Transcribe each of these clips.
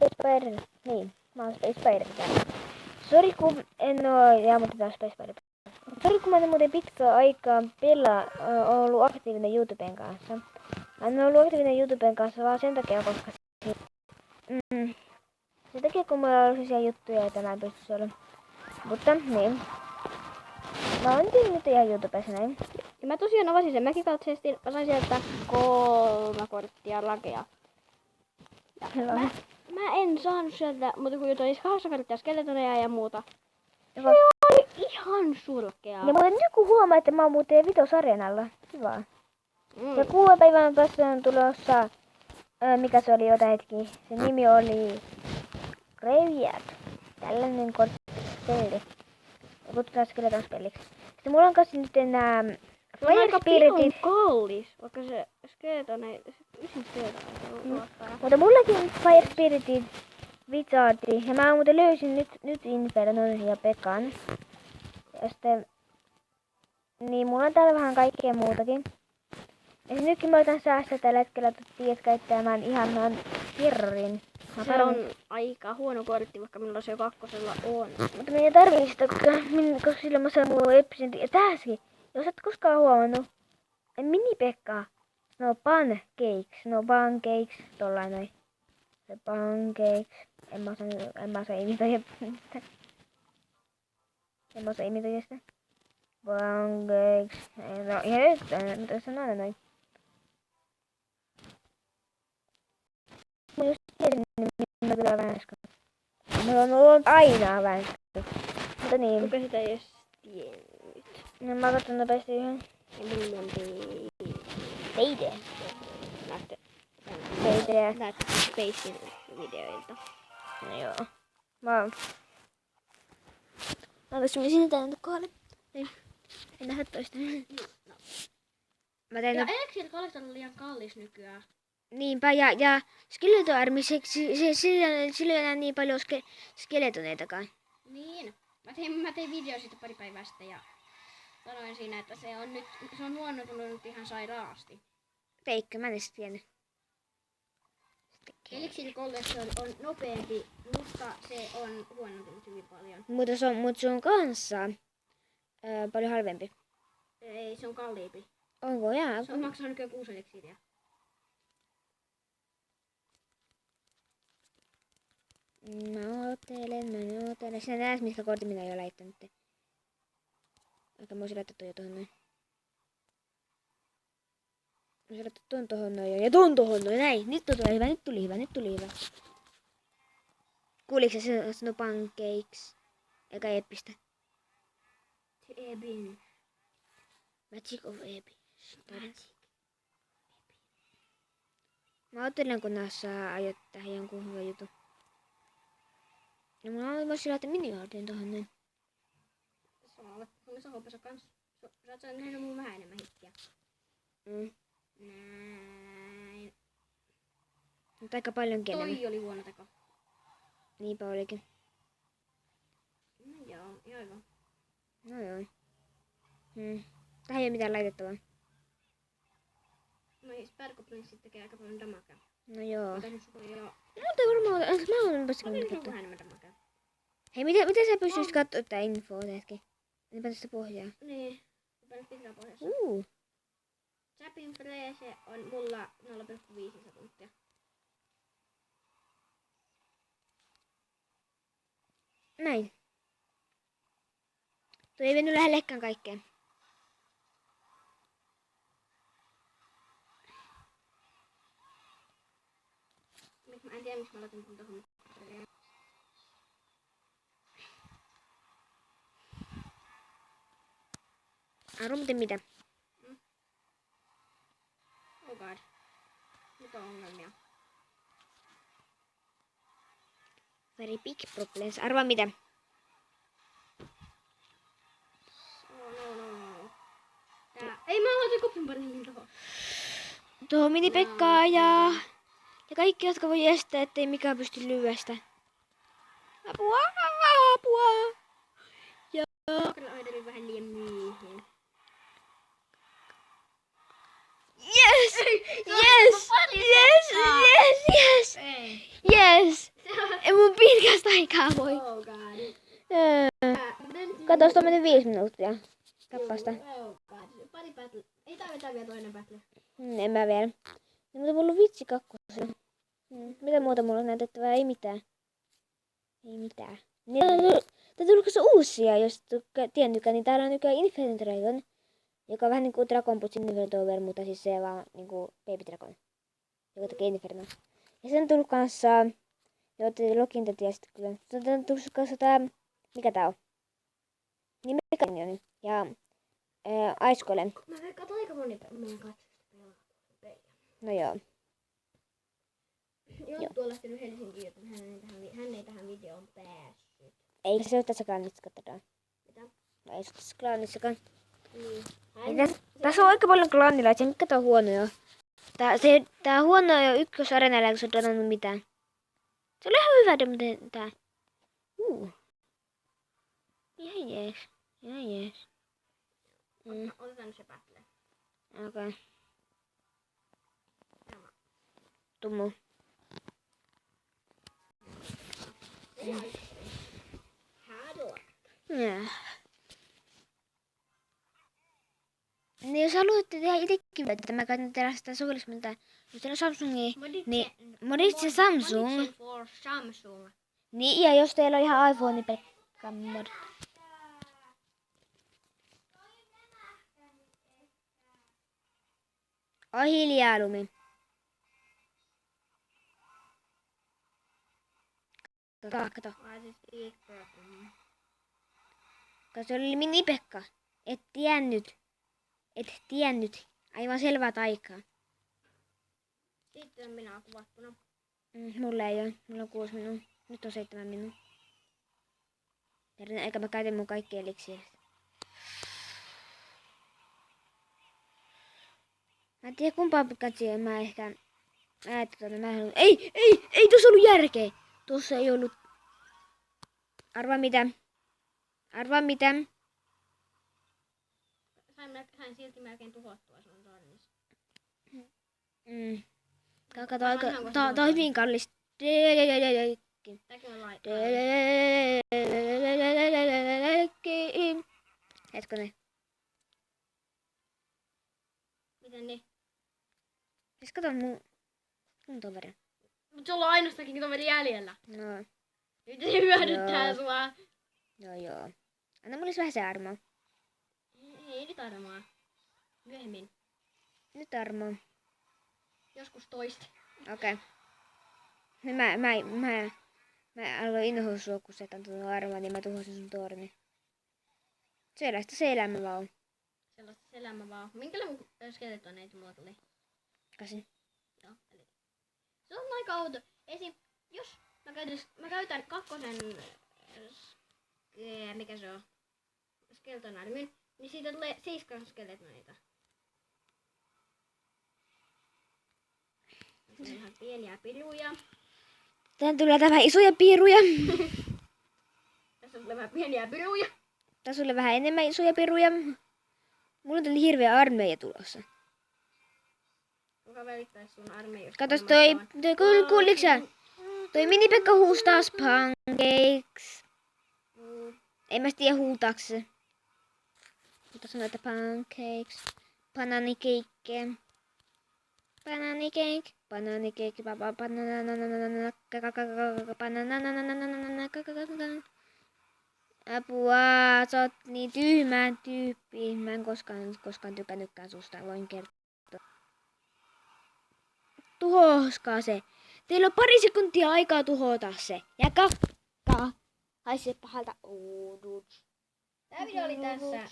Space Spider. Niin, mä oon Space Spider täällä. Sori kun en oo... Ja mutta tää on Space Spider. Sori kun mä en muuten pitkään aikaa ollut aktiivinen YouTuben kanssa. Mä en ollut aktiivinen YouTuben kanssa vaan sen takia, koska... sen takia kun mulla on sellaisia juttuja, että mä en pysty olla. Mutta niin. Mä oon nyt ihan YouTubessa näin. Ja mä tosiaan avasin sen mäkikatsesti. Mä sain sieltä 3 korttia lakea. Ja mä en saanut sieltä, mutta kun olisi 8 korttia skeletoneja ja muuta. Se oli ihan surkeaa. Ja muuten nyt kun huomaa, että mä oon muuten Vitosareenalla. Kiva. Ja 6 päivän päästä on tulossa, mikä se oli jota hetki. Se nimi oli Graveyard. Tällainen korttipeli. Ja kutsutaan Skeleton spelliksi. Sitten mulla on kanssa nyt nää Fire Spiritit. Kallis, vaikka se skeleton ei, yksin skeleton Mutta mullakin Fire Spiritit, Wizardi. Ja mä muuten löysin nyt Infernon ja Pekan. Ja sitten... Niin, mulla on täällä vähän kaikkea muutakin. Ja nytkin mä otan säästää tällä hetkellä, tiedätkö, että mä ihan noin terrorin. Se on aika huono kortti, vaikka minulla se 2 on. Mutta minä tarvii sitä, koska sillä mä saan mulla episentin. Ja tähänkin, jos et koskaan huomannut, mini-Pekka, no pancakes, tollain noin. Se pancakes, en mä osaa imitoida. En mä osaa imitoida sitä. Pancakes, no ihan yhtään, mutta se on aina noin. Mä just tiesin, niin mä kyllä väänskän. Mulla on ollut aina väänskän. Mutta niin. Kuka sitä ei edes tiennyt? No mä katson nopeasti yhden. Ja mulla on Teide. Näette Spacein videoilta. No joo. Mä pystyn sinne tänne kohdalle. En nähdä toista. No. Ja Elixir Collector on liian kallis nykyään. Niinpä, ja Skeleton Army, sillä ei enää niin paljon skeletoneitakaan. Niin. Mä tein video siitä pari päivää sitten ja sanoin siinä, että se on huonontunut ihan sairaasti. Teikkö? Mä en edes tiennyt. Elixir Collector on nopeampi, mutta se on huonontunut hyvin paljon. Mutta se on kanssa paljon halvempi. Ei, se on kalliimpi. Onko? Jaa. Se on maksaa nykyään 6 eliksiiriä. Mä ottelen. Sinä näet, mitkä kortin minä jo laittanut. Aika mä olisin laitettu jo tohon noin. Mä olisin laittanut ton tohon noin ja ton tohon noin. Näin. Nyt tuli hyvä. Kuuliko se sanoi pancakes? Eikä eeppistä. Ebin. Magic of Ebi. Mä ottelen, kun nää saa ajoittaa jonkun hyvän jutun. Ja mulla voisi laittaa minihaarteen tohon noin. Onko se hopassa kans? Sä oot nähnyt mun vähän enemmän hittiä. Näin. Mutta aika paljon enemmän. Toi oli huono teko. Niinpä olikin. No joo, ihan hyvä. No joo. Tähän ei ole mitään laitettavaa. No ei, Sparkoplinssit tekee aika paljon damakea. No joo. Mutta nyt sulla joo. Mutta varmaan, mä oon päästä Mä katsoa. vähän enemmän damakea. Hei, miten sä pystyisit katsoa tää infoa hetki? Enpä tästä pohjaa. Niin. Mä nyt pitää pohjassa. Chapin freese on mulla 0,5 sekuntia. Näin. Tuo ei mennyt lähellekään kaikkeen. Mä en tiedä, miksi mä laitan kun tohon. Arvo muuten mitä? Oh god. Nyt on ongelmia. Very big problems. Arvaa mitä? No. Tää. Ei, mä laitan kopin parin tohon. Tuohon mini-Pekkaa ja kaikki, jotka voi estää, ettei mikään pysty lyöstä. Apua! Ja... Kyllä ajattelin vähän liian myöhään. Yes! Ei. Yes! aikaa voi. Oh god. Kato, on mennyt 5 minuuttia. Kappasta. Oh god. Pari battle. Ei tarvita vielä toinen battle. En mä vielä. No, mutta mulla on vitsi kakkosia. Mitä muuta mulla on näytettävää? Ei mitään. Ei mitään. Tää tulkossa uusia, jos tiennytkään, niin täällä on nykyään Infinite Dragon, joka on vähän niinku Dragon Ball Infinite Over, mutta siis se vaan niinku Baby Dragon, joka tekee Inferno. Ja sen on tullut kanssa, Lokin te tiesitte kyllä, sen on tullut kanssa tää, mikä tää on? Niin Mega Minion ja Ice Golem. Mä veikkaan, että aika moni meidän katsojista pelaa peliä. No joo. Jonttu on lähtenyt Helsinkiin, joten hän ei tähän videoon päässyt. Eikä se ole tässä klaanissa, katsotaan. Mitä? No ei se ole tässä klaanissakaan. Niin. Tässä on aika paljon klaanilaisia, mitkä tää on huonoja. Tää on huono jo ykkösarenalla, kun se on dodannut mitään. Se oli ihan hyvä, mutta tää. Ihan jees. Ihan jees. Otetaan nyt se battle. Okei. Okay. Tummu. Niin jos haluatte tehdä itsekin, että mä käytän tällaista sovellusminta, jos teillä on Samsungi, niin moditse Samsung. Moditse for Samsung. Niin, ja jos teillä on ihan iPhone, niin pelkkä mod. Oi hiljaa, Lumi. Kato. Kato, se oli Mini-Pekka. Et tiennyt. Aivan selvää aikaa. Sitten minä olen kuvattuna. Mulla ei ole. Mulla on 6 minuuttia. Nyt on 7 minuuttia. Eikä mä käytän mun kaikki eliksiirit. Mä en tiedä kumpaa katsoa. Mä ehkä... Ei, tuossa ollut järkeä. Tuossa ei ollut... Arvaa mitä? Sain silti melkein tuhottua sun tornissa. Tää on hyvin kallis. Tämäkin on Hetkonen. Miten niin? Siis kato mun toveri. Mut sulla on ainoastakin toveri jäljellä. No. Nyt se hyödyttää sua. Joo. Anna mulle vähän se armo. Ei nyt armoa. Myöhemmin. Nyt armo. Joskus toista. Okei. No mä aloin inhoa sua, kun sä et antanut armoa, niin mä tuhosin sun torni. Sellaista se elämä vaan on. Sellaista se elämä vaan. Minkälainen skeletoneita mulla tuli? 8. Joo, eli se on aika outo. Esim. Jos mä käytän kakkosen, mikä se on, skeletonarmin, niin siitä tulee 7 skeletoneita. Tässä on ihan pieniä piruja. Tähän tulee vähän isoja piiruja. Tässä tulee vähän pieniä piruja. Tässä tulee vähän enemmän isoja piruja. Mulla tuli hirveä armeija tulossa. Kuka välittäisi sun armeijosta? Katos kuuliko sä? Toi Mini-Pekka huusi taas pancakes. En mä tiedä huutaako se. Mutta sanoo, että pancakes. Banaanikeikkiä. Apua, sä oot niin tyhmä tyyppi. Mä en koskaan tykännytkään susta, voin kertoa. Tuhoskaa se. Teillä on pari sekuntia aikaa tuhota se. Ja kakka. Haise pahalta oudut. Tää video oli tässä.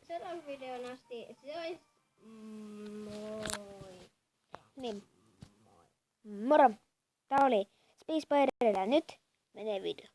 Seuraavan videon asti. Se olisi... Moi. Niin. Moro. Tää oli Space Spider. Nyt menee video.